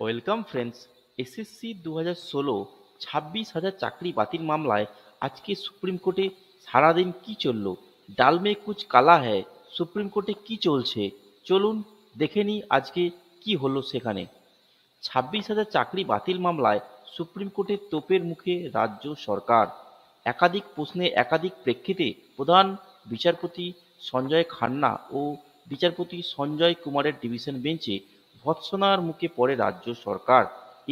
Welcome friends. SSC 2016 26,000 চাকরি বাতিল মামলায় আজকে সুপ্রিম কোর্টে সারাদিন কি চলল, ডাল মে কুচ কালা হ্যায়, সুপ্রিম কোর্টে কি চলছে চলুন দেখে নিই আজকে কি হলো সেখানে। 26,000 চাকরি বাতিল মামলায় সুপ্রিম কোর্টের তোপের মুখে রাজ্য সরকার। একাধিক প্রশ্নে একাধিক প্রেক্ষিতে প্রধান বিচারপতি সঞ্জয় খান্না ও বিচারপতি সঞ্জয় কুমারের ডিভিশন বেঞ্চে ভর্ৎসনার মুখে পড়ে রাজ্য সরকার।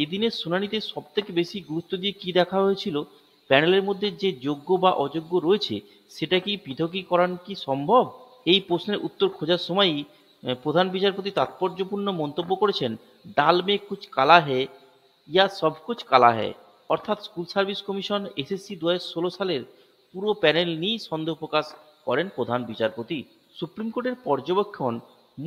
এদিনের শুনানিতে সবথেকে বেশি গুরুত্ব দিয়ে কি দেখা হয়েছিল, প্যানেলের মধ্যে যে যোগ্য বা অযোগ্য রয়েছে সেটা কি পৃথকীকরণ কি সম্ভব। এই প্রশ্নের উত্তর খোঁজার সময়ই প্রধান বিচারপতি তাৎপর্যপূর্ণ মন্তব্য করেছেন, ডাল মে কুচ কালা হে ইয়া সব কুছ কালা হ্যায়। অর্থাৎ স্কুল সার্ভিস কমিশন এসএসসি 2016 সালের পুরো প্যানেল নিয়েই সন্দেহ প্রকাশ করেন প্রধান বিচারপতি। সুপ্রিম কোর্টের পর্যবেক্ষণ,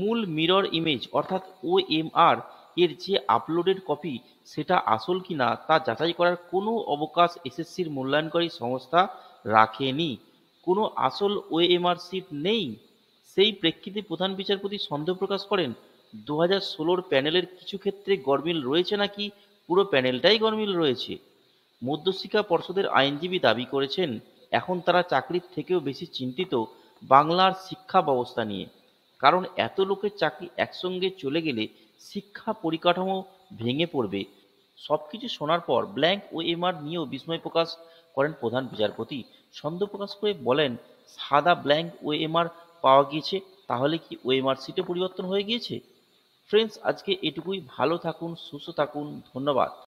মূল মিরর ইমেজ অর্থাৎ ওএমআর এর যে আপলোডেড কপি সেটা আসল কিনা তা যাচাই করার কোনো অবকাশ এসএসসির মূল্যায়নকারী সংস্থা রাখেনি। কোনো আসল ওএমআর শিট নেই। সেই প্রেক্ষিতে প্রধান বিচারপতি সন্দেহ প্রকাশ করেন, 2016 প্যানেলের কিছু ক্ষেত্রে গরমিল রয়েছে নাকি পুরো প্যানেলটাই গরমিল রয়েছে। মধ্যশিক্ষা পর্ষদের আইনজীবী দাবি করেছেন, এখন তারা চাকরির থেকেও বেশি চিন্তিত বাংলার শিক্ষা ব্যবস্থা নিয়ে। কারণ এত লোকের চাকরি একসঙ্গে চলে গেলে শিক্ষা পরিকাঠামো ভেঙে পড়বে। সবকিছু শোনার পর ব্ল্যাঙ্ক ওএমআর নিয়েও বিস্ময় প্রকাশ করেন প্রধান বিচারপতি। সন্দেহ প্রকাশ করে বলেন, সাদা ব্ল্যাঙ্ক ওএমআর পাওয়া গিয়েছে, তাহলে কি ওএমআর সিটে পরিবর্তন হয়ে গিয়েছে। ফ্রেন্ডস, আজকে এটুকুই। ভালো থাকুন, সুস্থ থাকুন, ধন্যবাদ।